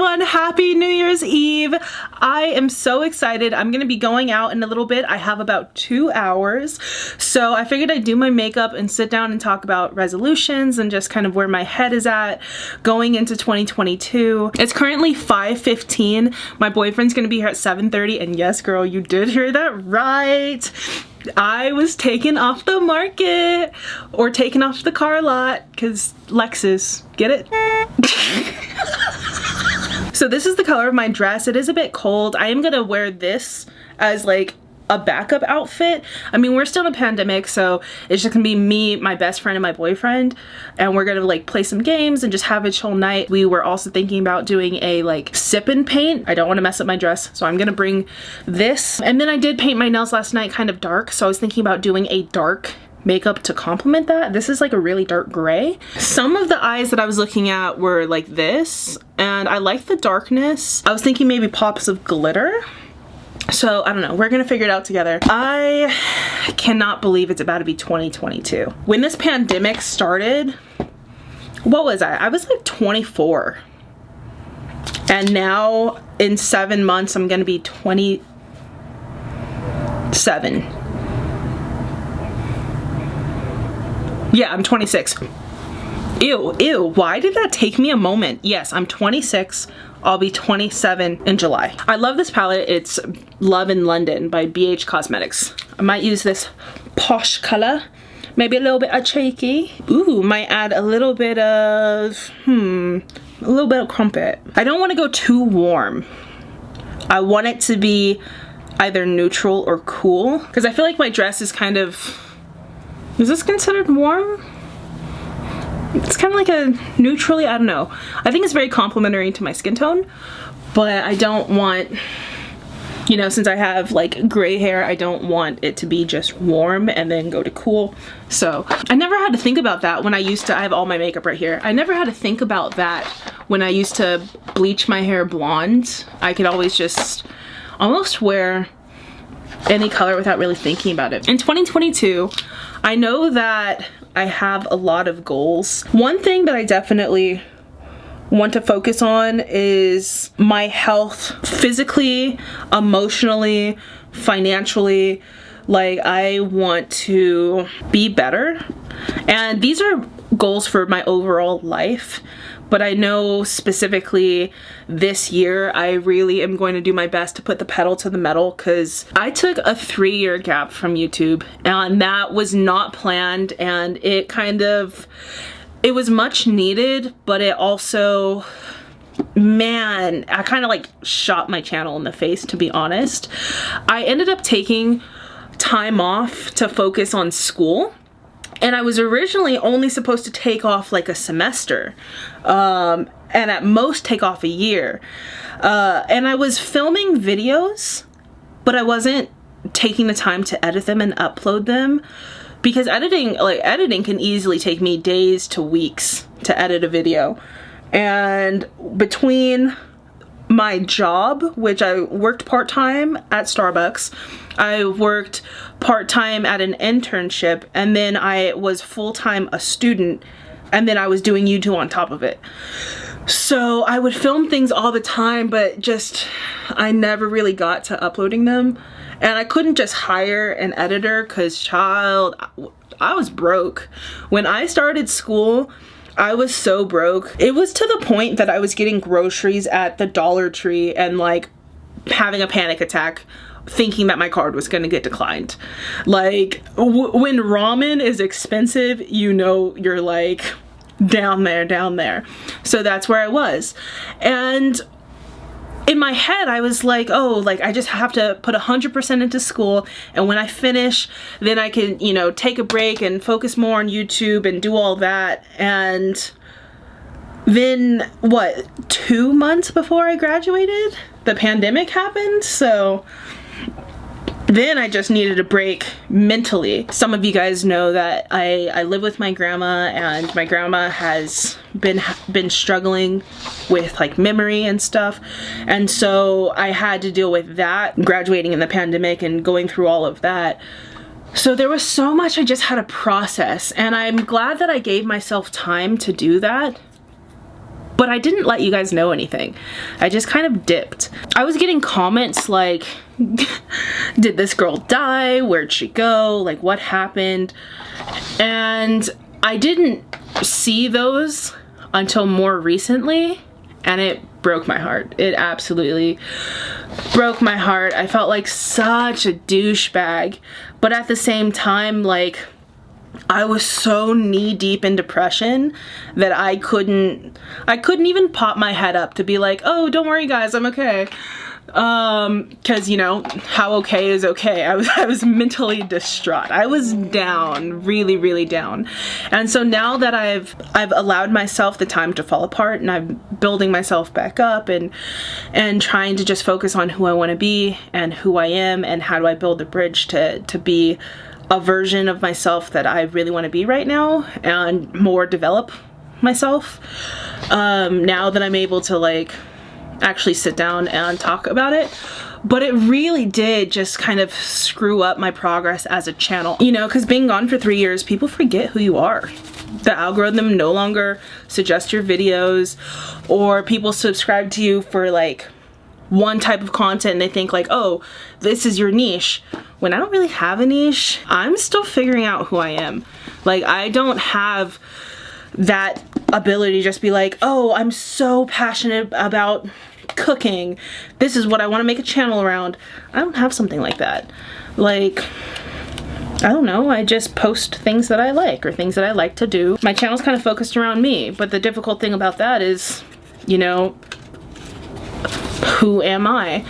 everyone, happy New Year's Eve. I am so excited. I'm gonna be going out in a little bit. I have about 2 hours, so I figured I'd do my makeup and sit down and talk about resolutions and just kind of where my head is at going into 2022. It's currently 5:15. My boyfriend's gonna be here at 7:30, and yes girl, you did hear that right. I was taken off the market, or taken off the car lot, because Lexus, get it? So this is the color of my dress. It is a bit cold. I am gonna wear this as like a backup outfit. I mean, we're still in a pandemic, so it's just gonna be me, my best friend, and my boyfriend, and we're gonna like play some games and just have a chill night. We were also thinking about doing a like sip and paint. I don't want to mess up my dress, so I'm gonna bring this. And then I did paint my nails last night kind of dark, so I was thinking about doing a dark makeup to complement that. This is like a really dark gray. Some of the eyes that I was looking at were like this, and I like the darkness. I was thinking maybe pops of glitter. So I don't know, we're gonna figure it out together. I cannot believe it's about to be 2022. When this pandemic started, what was I? I was like 24. And now in 7 months, I'm gonna be 27. Yeah, I'm 26. Ew, why did that take me a moment? Yes, I'm 26. I'll be 27 in July. I love this palette. It's Love in London by BH Cosmetics. I might use this posh color. Maybe a little bit of cheeky. Ooh, might add a little bit of, a little bit of crumpet. I don't want to go too warm. I want it to be either neutral or cool, because I feel like my dress is kind of, is this considered warm? It's kind of like a neutrally, I don't know. I think it's very complimentary to my skin tone, but I don't want, you know, since I have like gray hair, I don't want it to be just warm and then go to cool. So I never had to think about that when I used to, I have all my makeup right here. I never had to think about that when I used to bleach my hair blonde. I could always just almost wear any color without really thinking about it. In 2022, I know that I have a lot of goals. One thing that I definitely want to focus on is my health, physically, emotionally, financially. Like, I want to be better. And these are goals for my overall life. But I know specifically this year, I really am going to do my best to put the pedal to the metal, because I took a 3-year gap from YouTube, and that was not planned, and it kind of, it was much needed, but it also, man, I kind of like shot my channel in the face, to be honest. I ended up taking time off to focus on school. And I was originally only supposed to take off like a semester, and at most take off a year. And I was filming videos, but I wasn't taking the time to edit them and upload them, because editing can easily take me days to weeks to edit a video. And between my job, which I worked part-time at Starbucks, I worked part-time at an internship, and then I was full-time a student, and then I was doing YouTube on top of it. So I would film things all the time, but just, I never really got to uploading them. And I couldn't just hire an editor, because child, I was broke. When I started school, I was so broke. It was to the point that I was getting groceries at the Dollar Tree and like having a panic attack, thinking that my card was gonna get declined. Like, when ramen is expensive, you know, you're like down there. So that's where I was. And in my head, I was like, oh, like I just have to put 100% into school, and when I finish, then I can, you know, take a break and focus more on YouTube and do all that. And then, what, 2 months before I graduated, the pandemic happened, so then I just needed a break mentally. Some of you guys know that I live with my grandma, and my grandma has been struggling with like memory and stuff, and so I had to deal with that, graduating in the pandemic and going through all of that. So there was so much I just had to process, and I'm glad that I gave myself time to do that. but I didn't let you guys know anything. I just kind of dipped. I was getting comments like, did this girl die? Where'd she go? Like, what happened? And I didn't see those until more recently, and it broke my heart. It absolutely broke my heart. I felt like such a douchebag, but at the same time, like, I was so knee deep in depression that I couldn't even pop my head up to be like, oh, don't worry guys, I'm okay. Cause you know, how okay is okay. I was mentally distraught. I was down, really, really down. And so now that I've allowed myself the time to fall apart, and I'm building myself back up and trying to just focus on who I want to be and who I am and how do I build a bridge to be a version of myself that I really want to be right now and more develop myself. Now that I'm able to like actually sit down and talk about it. But it really did just kind of screw up my progress as a channel. You know, because being gone for 3 years, people forget who you are. The algorithm no longer suggests your videos, or people subscribe to you for like one type of content and they think like, oh, this is your niche. When I don't really have a niche, I'm still figuring out who I am. Like, I don't have that ability to just be like, oh, I'm so passionate about cooking. This is what I want to make a channel around. I don't have something like that. Like, I don't know, I just post things that I like or things that I like to do. My channel's kind of focused around me, but the difficult thing about that is, you know, who am I?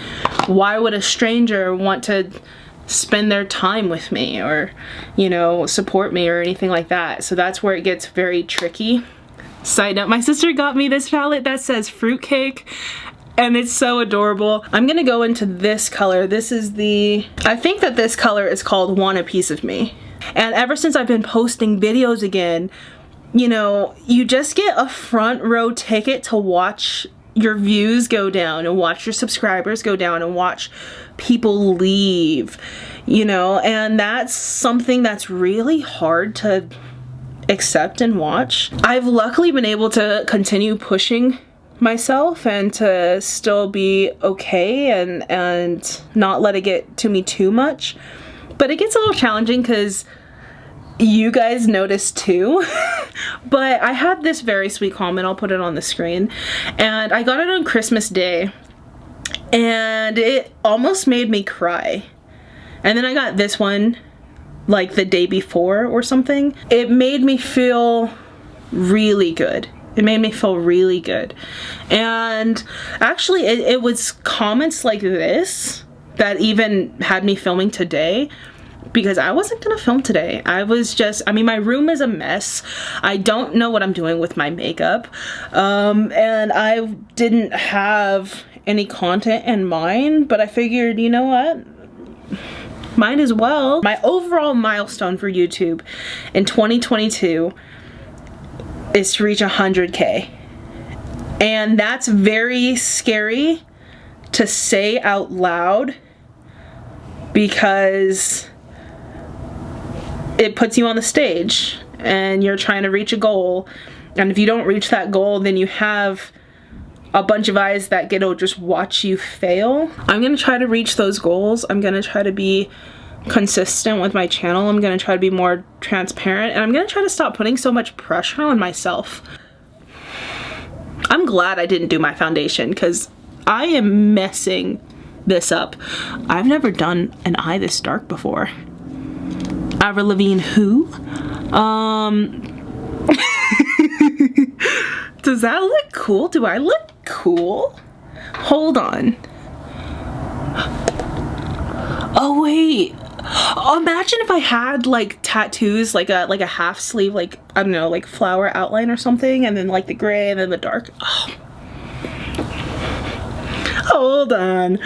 Why would a stranger want to spend their time with me or, you know, support me or anything like that? So that's where it gets very tricky. Side note, my sister got me this palette that says fruitcake, and it's so adorable. I'm gonna go into this color. This is I think that this color is called Want a Piece of Me. And ever since I've been posting videos again, you know, you just get a front row ticket to watch your views go down and watch your subscribers go down and watch people leave, you know, and that's something that's really hard to accept and watch. I've luckily been able to continue pushing myself and to still be okay and not let it get to me too much, but it gets a little challenging because you guys notice too. But I had this very sweet comment, I'll put it on the screen, and I got it on Christmas Day and it almost made me cry. And then I got this one like the day before or something. It made me feel really good. It made me feel really good. And actually it was comments like this that even had me filming today, because I wasn't gonna film today. I mean, my room is a mess. I don't know what I'm doing with my makeup. And I didn't have any content in mind, but I figured, you know what? Might as well. My overall milestone for YouTube in 2022 is to reach 100K. And that's very scary to say out loud because it puts you on the stage and you're trying to reach a goal, and if you don't reach that goal, then you have a bunch of eyes that get to just watch you fail. I'm gonna try to reach those goals. I'm gonna try to be consistent with my channel. I'm gonna try to be more transparent, and I'm gonna try to stop putting so much pressure on myself. I'm glad I didn't do my foundation because I am messing this up. I've never done an eye this dark before. Avril Lavigne who? Does that look cool? Do I look cool? Hold on. Oh wait. Imagine if I had like tattoos, like a half sleeve, like, I don't know, like flower outline or something, and then like the gray and then the dark. Oh. Hold on.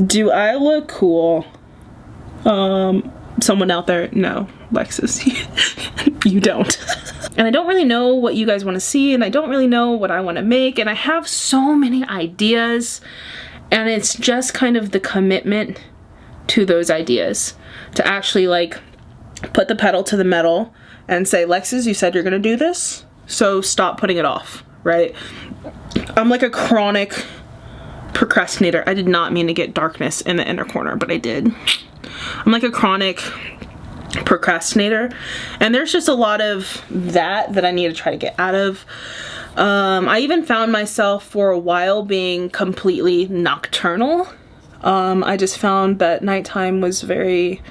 Do I look cool? Someone out there, no, Lexus, you don't. And I don't really know what you guys want to see, and I don't really know what I want to make, and I have so many ideas, and it's just kind of the commitment to those ideas to actually like put the pedal to the metal and say, Lexus, you said you're gonna do this, so stop putting it off, right? I'm like a chronic procrastinator. I did not mean to get darkness in the inner corner, but I did. I'm like a chronic procrastinator, and there's just a lot of that I need to try to get out of. I even found myself for a while being completely nocturnal. I just found that nighttime was very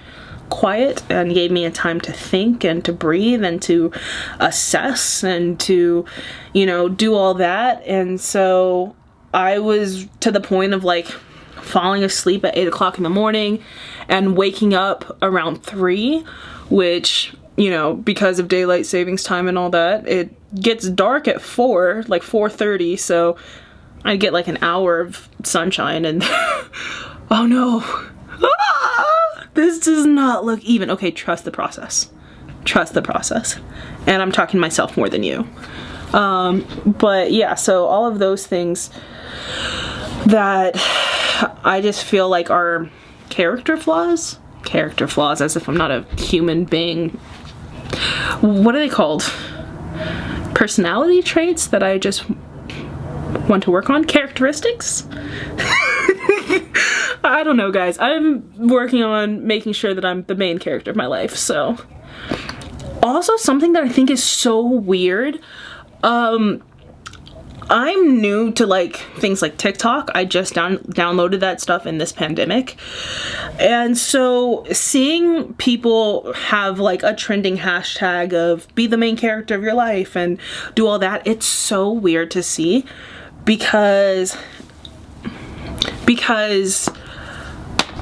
quiet and gave me a time to think and to breathe and to assess and to, you know, do all that. And so I was to the point of like falling asleep at 8 o'clock in the morning and waking up around 3, which, you know, because of daylight savings time and all that, it gets dark at 4, like 4:30, so I get like an hour of sunshine and oh no. This does not look even. Okay, trust the process. Trust the process. And I'm talking to myself more than you. But yeah, so all of those things that I just feel like are character flaws. Character flaws, as if I'm not a human being. What are they called? Personality traits that I just want to work on? Characteristics? I don't know, guys. I'm working on making sure that I'm the main character of my life, so. Also, something that I think is so weird, I'm new to like things like TikTok. I just downloaded that stuff in this pandemic. And so seeing people have like a trending hashtag of be the main character of your life and do all that, it's so weird to see because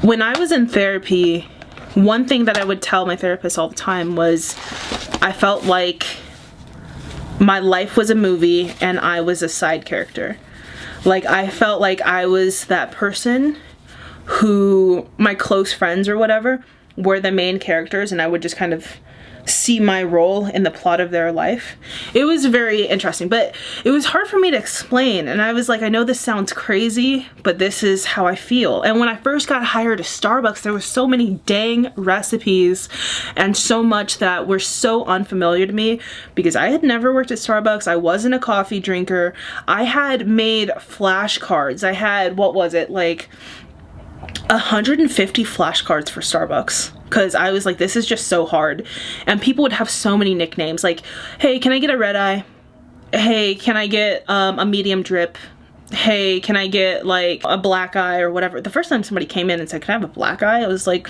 when I was in therapy, one thing that I would tell my therapist all the time was I felt like my life was a movie and I was a side character. Like, I felt like I was that person who my close friends or whatever were the main characters, and I would just kind of see my role in the plot of their life. It was very interesting, but it was hard for me to explain, and I was like, I know this sounds crazy, but this is how I feel. And when I first got hired to Starbucks, there were so many dang recipes and so much that were so unfamiliar to me because I had never worked at Starbucks. I wasn't a coffee drinker. I had made flashcards. I had, what was it, like 150 flashcards for Starbucks because I was like, this is just so hard. And people would have so many nicknames like, hey, can I get a red eye? Hey, can I get a medium drip? Hey, can I get like a black eye or whatever? The first time somebody came in and said, can I have a black eye? I was like,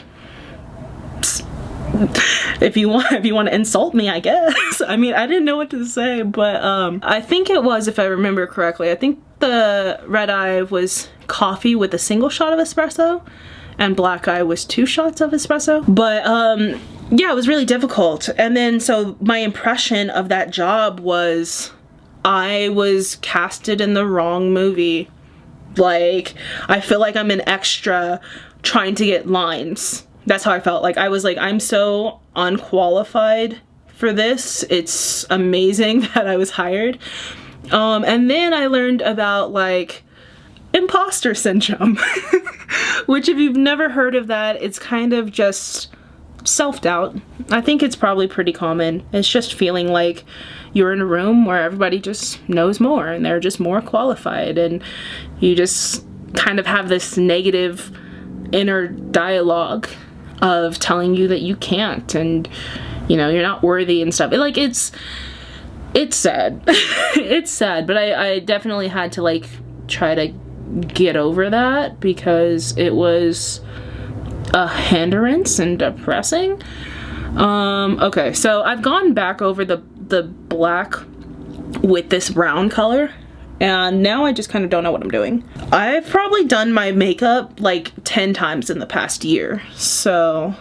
if you want to insult me, I guess. I mean, I didn't know what to say, but I think it was, if I remember correctly, I think the red eye was coffee with a single shot of espresso and black eye was 2 shots of espresso. But yeah, it was really difficult. And then so my impression of that job was I was casted in the wrong movie. Like, I feel like I'm an extra trying to get lines. That's how I felt. Like, I was like, I'm so unqualified for this. It's amazing that I was hired. And then I learned about like imposter syndrome, which if you've never heard of that, it's kind of just self-doubt. I think it's probably pretty common. It's just feeling like you're in a room where everybody just knows more and they're just more qualified, and you just kind of have this negative inner dialogue of telling you that you can't and, you know, you're not worthy and stuff. It's sad. It's sad, but I definitely had to like try to get over that because it was a hindrance and depressing. Okay, so I've gone back over the black with this brown color, and now I just kind of don't know what I'm doing. I've probably done my makeup like 10 times in the past year, so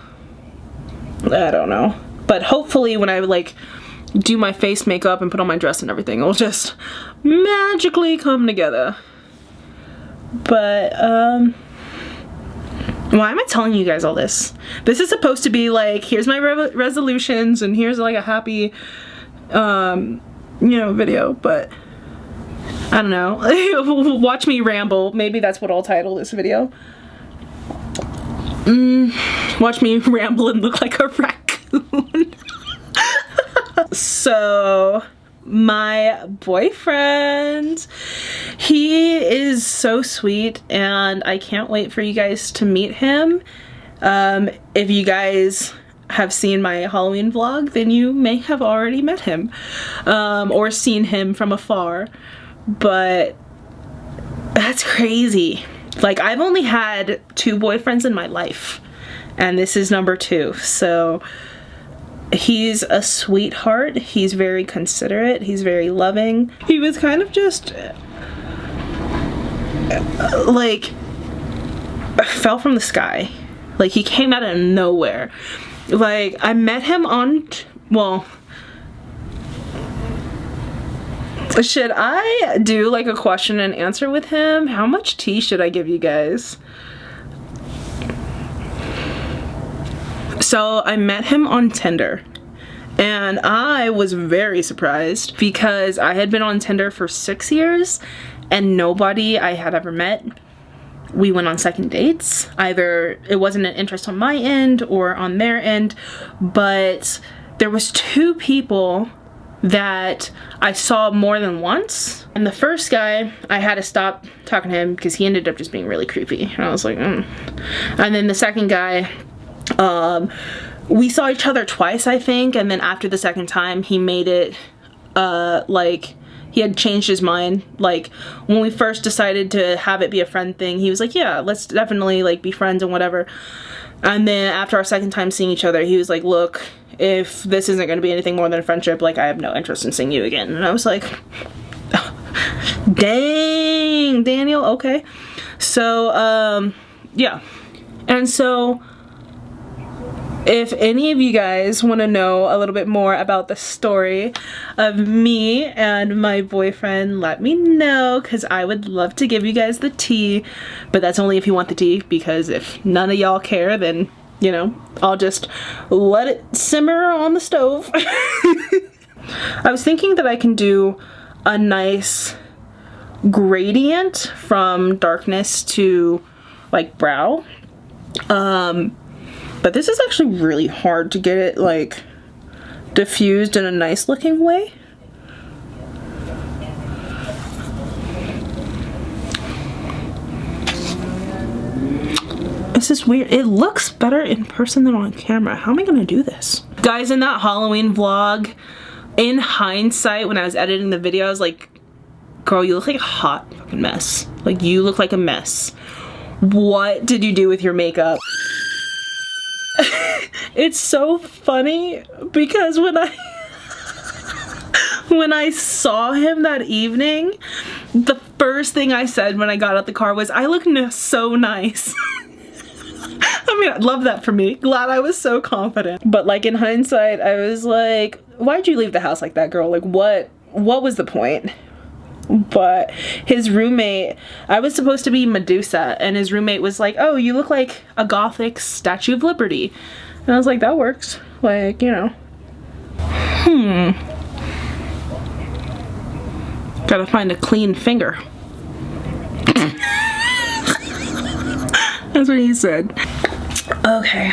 I don't know. But hopefully when I like do my face makeup and put on my dress and everything, it'll just magically come together. But why am I telling you guys all this? This is supposed to be like, here's my resolutions and here's like a happy you know, video, but I don't know. Watch me ramble. Maybe that's what I'll title this video. Watch me ramble and look like a raccoon. So my boyfriend. He is so sweet and I can't wait for you guys to meet him. If you guys have seen my Halloween vlog, then you may have already met him, or seen him from afar, but that's crazy. Like, I've only had 2 boyfriends in my life, and this is number 2, so he's a sweetheart. He's very considerate. He's very loving. He was kind of just like fell from the sky. Like, he came out of nowhere. Like, I met him on, well, should I do like a question and answer with him? How much tea should I give you guys? So I met him on Tinder and I was very surprised because I had been on Tinder for 6 years and nobody I had ever met. We went on second dates. Either it wasn't an interest on my end or on their end, but there was 2 people that I saw more than once. And the first guy, I had to stop talking to him because he ended up just being really creepy. And I was like, And then the second guy, we saw each other twice, I think. And then after the second time, he made it, like, he had changed his mind. Like, when we first decided to have it be a friend thing, he was like, yeah, let's definitely, like, be friends and whatever. And then after our second time seeing each other, he was like, look, if this isn't going to be anything more than a friendship, like, I have no interest in seeing you again. And I was like, dang, Daniel, okay. So, yeah. And so, if any of you guys want to know a little bit more about the story of me and my boyfriend, let me know, because I would love to give you guys the tea. But that's only if you want the tea, because if none of y'all care, then, you know, I'll just let it simmer on the stove. I was thinking that I can do a nice gradient from darkness to, like, brow. But this is actually really hard to get it, like, diffused in a nice looking way. This is weird. It looks better in person than on camera. How am I gonna do this? Guys, in that Halloween vlog, in hindsight, when I was editing the video, I was like, girl, you look like a hot fucking mess. Like, you look like a mess. What did you do with your makeup? It's so funny because when I saw him that evening, the first thing I said when I got out the car was, I look so nice. I mean, I love that for me. Glad I was so confident. But, like, in hindsight, I was like, why'd you leave the house like that, girl? Like, what was the point? But his roommate, I was supposed to be Medusa, and his roommate was like, oh, you look like a gothic Statue of Liberty. And I was like, that works. Like, you know. Gotta find a clean finger. That's what he said. Okay.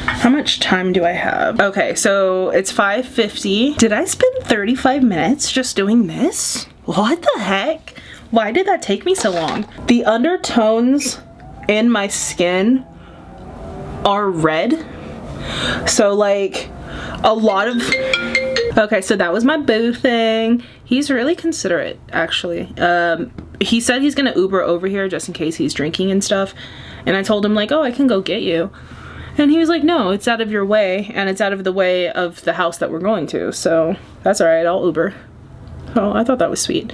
How much time do I have? Okay, so it's 5:50. Did I spend 35 minutes just doing this? What the heck? Why did that take me so long? The undertones in my skin are red. So, like, a lot of... Okay, so that was my boo thing. He's really considerate, actually. He said he's gonna Uber over here just in case he's drinking and stuff. And I told him, like, oh, I can go get you. And he was like, no, it's out of your way, and it's out of the way of the house that we're going to. So that's all right, I'll Uber. Oh, I thought that was sweet.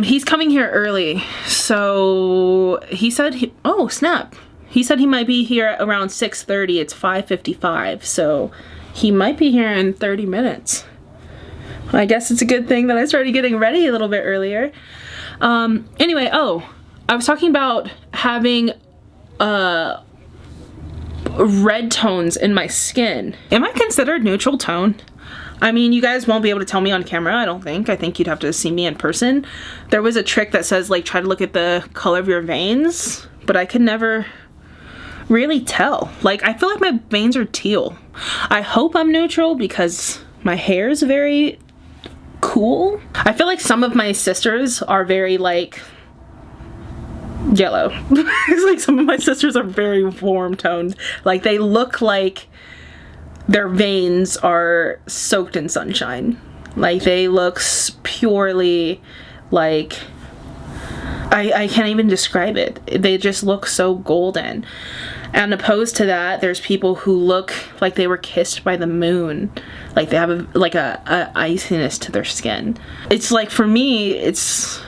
He's coming here early. So he said, oh, snap. He said he might be here around 6:30. It's 5:55. So he might be here in 30 minutes. I guess it's a good thing that I started getting ready a little bit earlier. Anyway, oh, I was talking about having red tones in my skin. Am I considered neutral tone? I mean, you guys won't be able to tell me on camera, I don't think. I think you'd have to see me in person. There was a trick that says, like, try to look at the color of your veins, but I could never really tell. Like, I feel like my veins are teal. I hope I'm neutral because my hair is very cool. I feel like some of my sisters are very like yellow. It's like some of my sisters are very warm toned. Like they look like their veins are soaked in sunshine. Like they look purely like, I can't even describe it. They just look so golden. And opposed to that, there's people who look like they were kissed by the moon. Like they have a iciness to their skin. It's like, for me, it's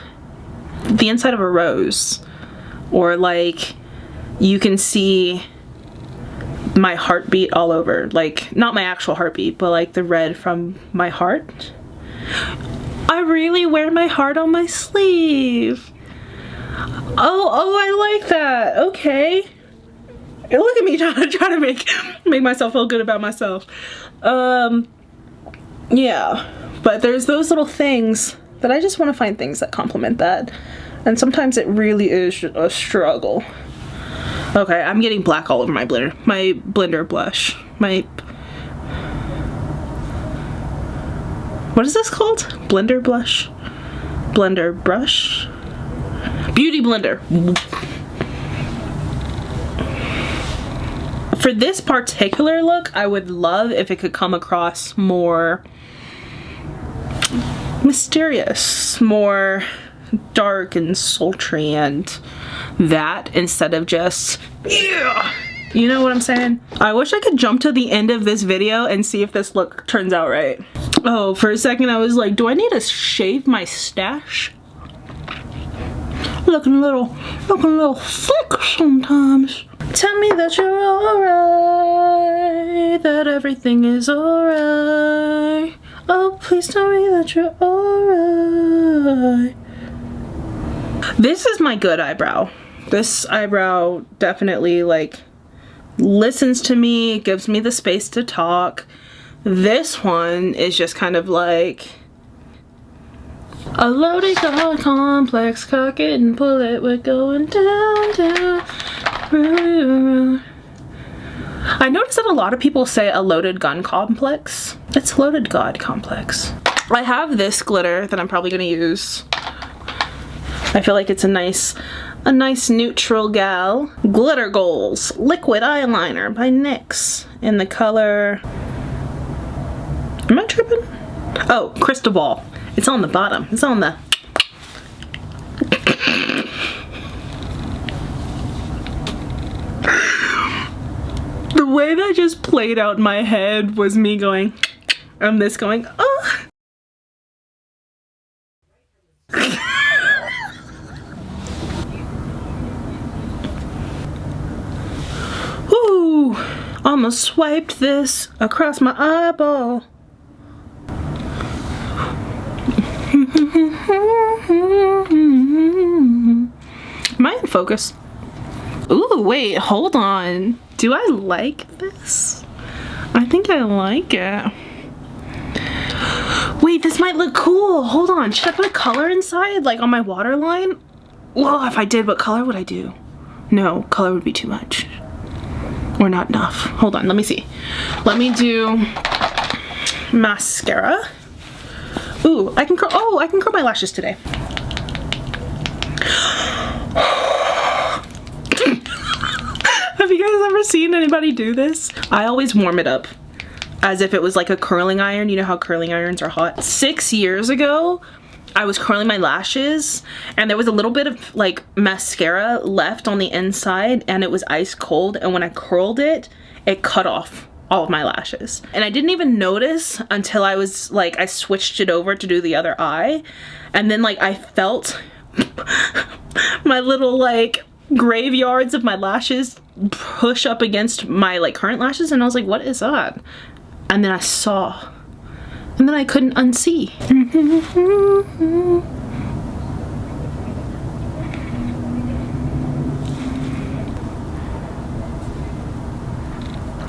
the inside of a rose. Or like you can see my heartbeat all over. Like not my actual heartbeat, but like the red from my heart. I really wear my heart on my sleeve. Oh, I like that. Okay. Look at me trying to make myself feel good about myself. Yeah. But there's those little things that I just want to find things that complement that. And sometimes it really is a struggle. Okay, I'm getting black all over my blender blush. What is this called? Blender blush? Blender brush? Beauty blender. For this particular look, I would love if it could come across more mysterious, more dark and sultry, and that instead of just, yeah. You know what I'm saying? I wish I could jump to the end of this video and see if this look turns out right. Oh, for a second I was like, do I need to shave my stash? Looking a little thick sometimes. Tell me that you're alright, that everything is alright. Oh, please tell me that you're alright. This is my good eyebrow. This eyebrow definitely like listens to me, gives me the space to talk. This one is just kind of like a loaded god complex, cock it and pull it, we're going down, down. I noticed that a lot of people say a loaded gun complex. It's loaded god complex. I have this glitter that I'm probably gonna use. I feel like it's a nice neutral gal. Glitter Goals Liquid Eyeliner by NYX in the color, am I tripping? Oh, Crystal Ball. It's on the bottom. It's on the, the way that just played out in my head was me going, and this going, oh. Ooh, almost swiped this across my eyeball. Am I in focus? Ooh, wait, hold on. Do I like this? I think I like it. Wait, this might look cool. Hold on, should I put color inside, like on my waterline? Well, if I did, what color would I do? No, color would be too much. Or not enough. Hold on, let me see. Let me do mascara. Ooh, I can curl my lashes today. Have you guys ever seen anybody do this? I always warm it up as if it was like a curling iron. You know how curling irons are hot? 6 years ago, I was curling my lashes and there was a little bit of like mascara left on the inside and it was ice cold, and when I curled it, it cut off all of my lashes. And I didn't even notice until I was like, I switched it over to do the other eye, and then like I felt my little like graveyards of my lashes push up against my like current lashes, and I was like, what is that? And then I saw, and then I couldn't unsee.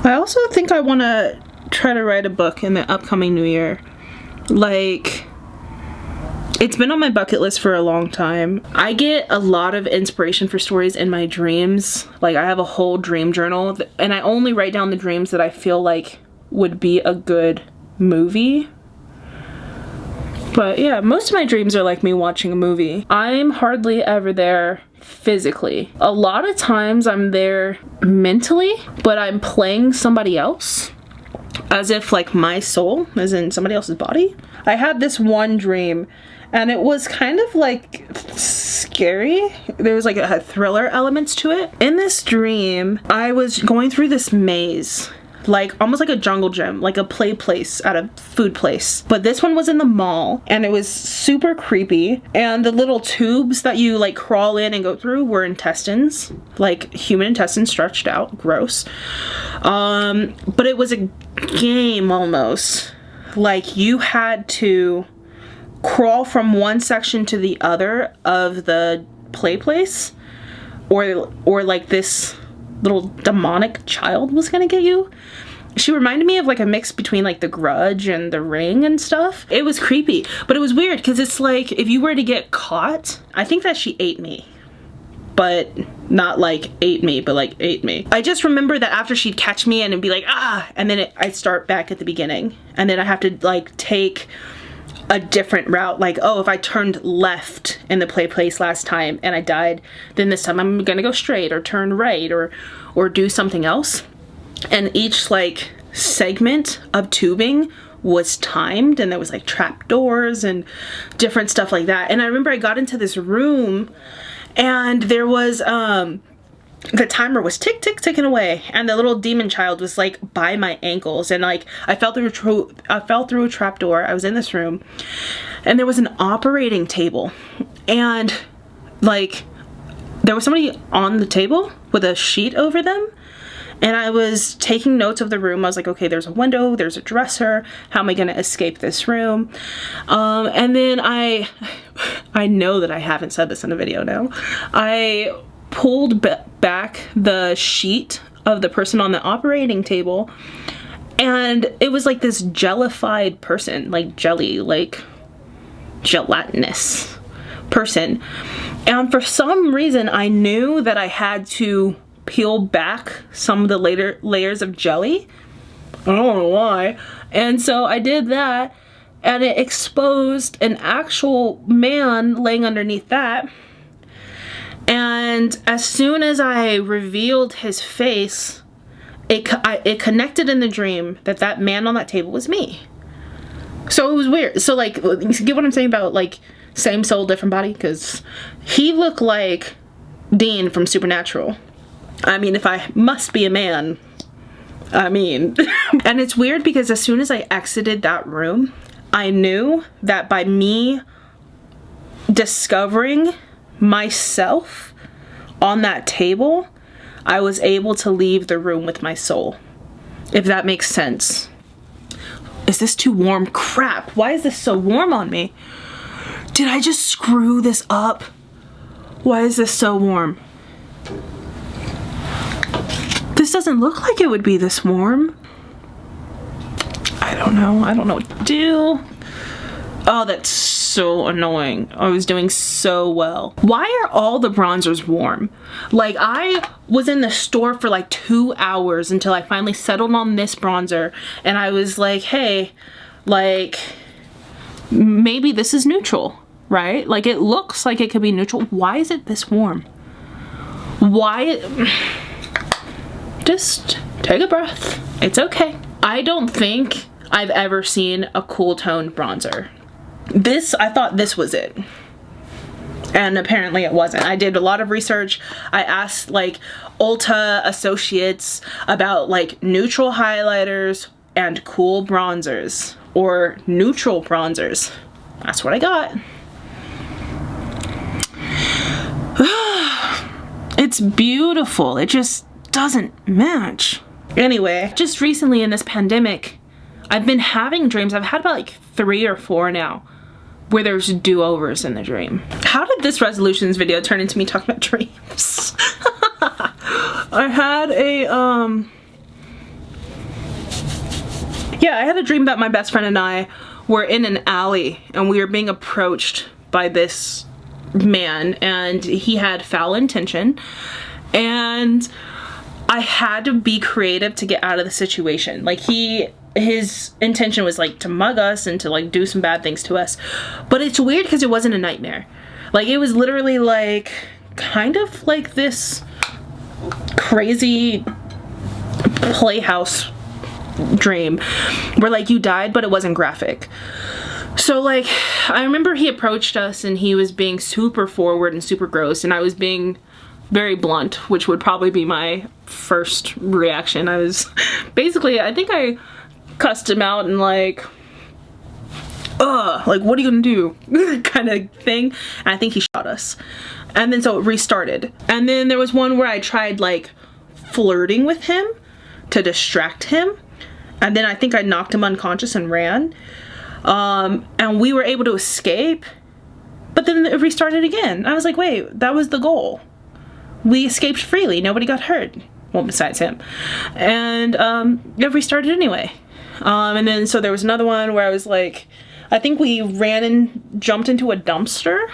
I also think I want to try to write a book in the upcoming new year. Like, it's been on my bucket list for a long time. I get a lot of inspiration for stories in my dreams. Like, I have a whole dream journal, and I only write down the dreams that I feel like would be a good movie. But yeah, most of my dreams are like me watching a movie. I'm hardly ever there physically. A lot of times I'm there mentally, but I'm playing somebody else, as if like my soul is in somebody else's body. I had this one dream and it was kind of like scary. There was like a thriller elements to it. In this dream, I was going through this maze, like almost like a jungle gym, like a play place at a food place. But this one was in the mall and it was super creepy. And the little tubes that you like crawl in and go through were intestines, like human intestines stretched out, gross. But it was a game almost. Like you had to crawl from one section to the other of the play place, or like this little demonic child was gonna get you. She reminded me of like a mix between like The Grudge and The Ring and stuff. It was creepy, but it was weird because it's like if you were to get caught, I think that she ate me. But not like ate me, but like ate me. I just remember that after she'd catch me and it'd be like, ah, and then I'd start back at the beginning. And then I have to like take a different route. Like, oh, if I turned left in the play place last time and I died, then this time I'm gonna go straight or turn right or do something else. And each like segment of tubing was timed and there was like trap doors and different stuff like that. And I remember I got into this room and there was the timer was ticking away and the little demon child was like by my ankles, and like I fell through a trap door. I was in this room and there was an operating table and like there was somebody on the table with a sheet over them. And I was taking notes of the room. I was like, okay, there's a window, there's a dresser. How am I gonna escape this room? And then I know that I haven't said this in a video now. I pulled back the sheet of the person on the operating table, and it was like this jellified person, like jelly, like gelatinous person. And for some reason, I knew that I had to peel back some of the later layers of jelly. I don't know why. And so I did that, and it exposed an actual man laying underneath that. And as soon as I revealed his face, it connected in the dream that that man on that table was me. So it was weird. So like, you get what I'm saying about like same soul, different body? Because he looked like Dean from Supernatural. I mean, if I must be a man, I mean. And it's weird because as soon as I exited that room, I knew that by me discovering myself on that table, I was able to leave the room with my soul. If that makes sense. Is this too warm? Crap, why is this so warm on me? Did I just screw this up? Why is this so warm? This doesn't look like it would be this warm. I don't know what to do. Oh, that's so annoying. I was doing so well. Why are all the bronzers warm? Like, I was in the store for like 2 hours until I finally settled on this bronzer, and I was like, hey, like, maybe this is neutral, right? Like, it looks like it could be neutral. Why is it this warm? Why? Just take a breath. It's okay. I don't think I've ever seen a cool toned bronzer. I thought this was it. And apparently it wasn't. I did a lot of research. I asked like Ulta associates about like neutral highlighters and cool bronzers, or neutral bronzers. That's what I got. It's beautiful. It just doesn't match. Anyway, just recently in this pandemic, I've been having dreams. I've had about like 3 or 4 now where there's do-overs in the dream. How did this resolutions video turn into me talking about dreams? I had a dream that my best friend and I were in an alley and we were being approached by this man, and he had foul intention, and I had to be creative to get out of the situation. Like, he his intention was like to mug us and to like do some bad things to us. But it's weird because it wasn't a nightmare. Like, it was literally like kind of like this crazy playhouse dream where like you died but it wasn't graphic. So like I remember he approached us and he was being super forward and super gross, and I was being very blunt, which would probably be my first reaction. I was basically, I think I cussed him out and like like, what are you gonna do? kind of thing. And I think he shot us. And then so it restarted. And then there was one where I tried like flirting with him to distract him. And then I think I knocked him unconscious and ran. And we were able to escape. But then it restarted again. I was like, wait, that was the goal. We escaped freely. Nobody got hurt. Well, besides him. And it restarted anyway. And then so there was another one where I was like, I think we ran and jumped into a dumpster.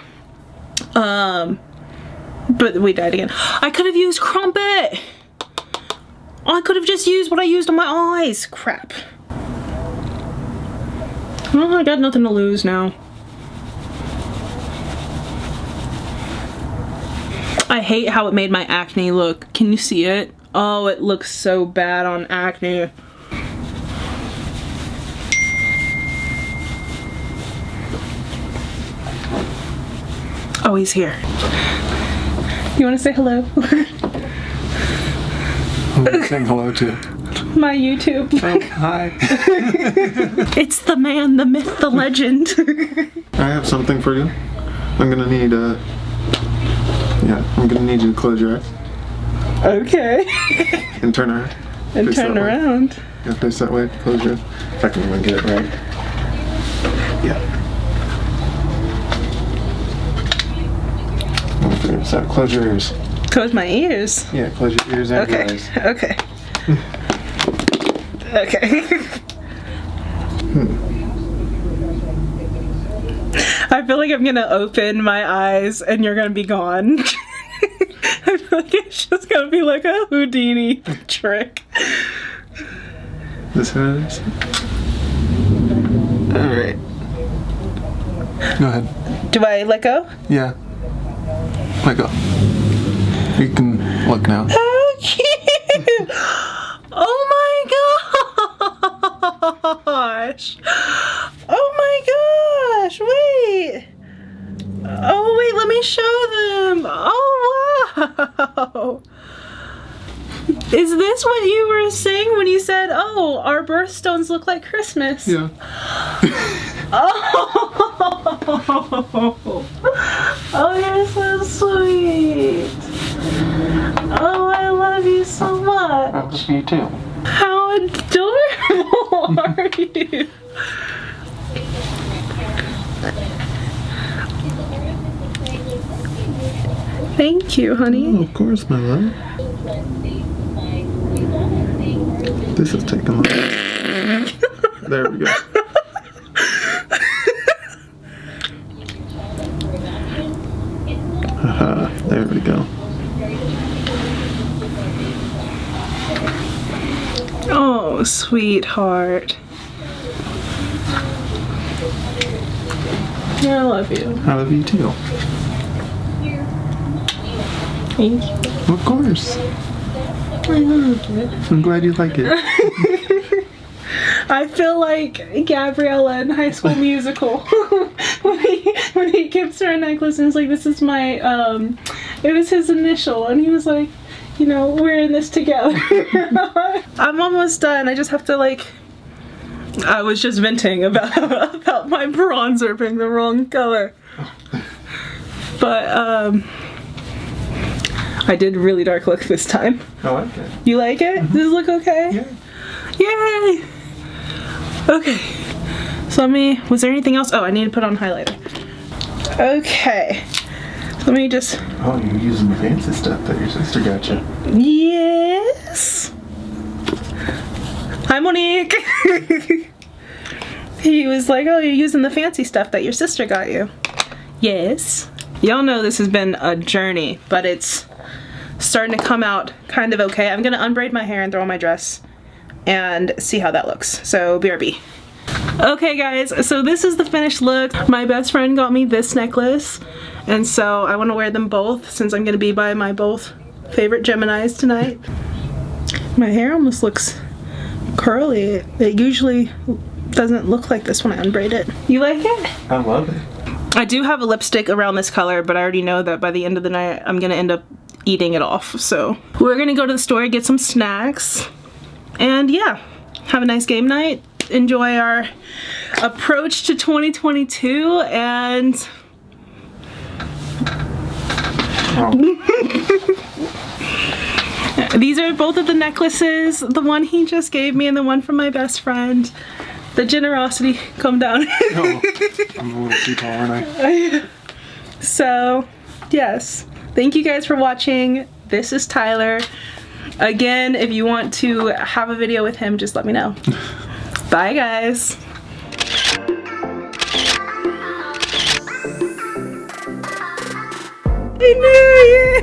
But we died again. I could have used Crumpet. I could have just used what I used on my eyes. Crap. Well, I got nothing to lose now. I hate how it made my acne look. Can you see it? Oh, it looks so bad on acne. Oh, he's here. You want to say hello? Who are you saying hello to? My YouTube. Oh, hi. It's the man, the myth, the legend. I have something for you. I'm gonna need I'm gonna need you to close your eyes. Okay. And turn around. And face turn around. Yeah, face that way. Close your eyes. If I can even get it right. Yeah. So close your ears. Close my ears. Yeah, close your ears and your eyes. Okay. Okay. I feel like I'm gonna open my eyes and you're gonna be gone. I feel like it's just gonna be like a Houdini trick. This how it is? Alright. Go ahead. Do I let go? Yeah. Let go. You can look now. How cute! Oh my gosh! Oh my gosh! Wait! Oh wait, let me show them! Oh wow! Is this what you were saying when you said, oh, our birthstones look like Christmas? Yeah. Oh, you're so sweet. Oh, I love you so much. I love you too. How adorable are you? Thank you, honey. Oh, of course, my love. This is taking long. There we go. Haha, there we go. Oh, sweetheart. I love you. I love you too. Thank you. Of course. I love it. I'm glad you like it. I feel like Gabriella in High School Musical when he gives her a necklace and it's like, this is my it was his initial, and he was like, you know, we're in this together. I'm almost done. I just have to like, I was just venting about my bronzer being the wrong color. But I did really dark look this time. I like it. You like it? Mm-hmm. Does it look okay? Yeah. Yay! Okay. So was there anything else? Oh, I need to put on highlighter. Okay. So let me just... Oh, you're using the fancy stuff that your sister got you. Yes! Hi, Monique! He was like, oh, you're using the fancy stuff that your sister got you. Yes. Y'all know this has been a journey, but it's starting to come out kind of okay. I'm gonna unbraid my hair and throw on my dress. and see how that looks. So BRB. Okay guys, so this is the finished look. My best friend got me this necklace, and so I want to wear them both since I'm going to be by my both favorite Geminis tonight. My hair almost looks curly. It usually doesn't look like this when I unbraid it. You like it? I love it. I do have a lipstick around this color, but I already know that by the end of the night I'm gonna end up eating it off. So we're gonna go to the store, get some snacks, and yeah, have a nice game night. Enjoy our approach to 2022, and these are both of the necklaces, the one he just gave me and the one from my best friend. The generosity, calm down. No, I'm a little too tall, aren't I? So, yes. Thank you guys for watching. This is Tyler. Again, if you want to have a video with him, just let me know. Bye, guys. Happy New Year!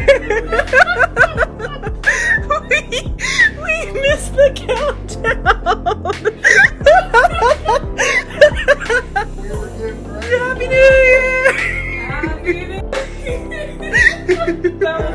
we missed the countdown. Happy New Year! Happy New Year!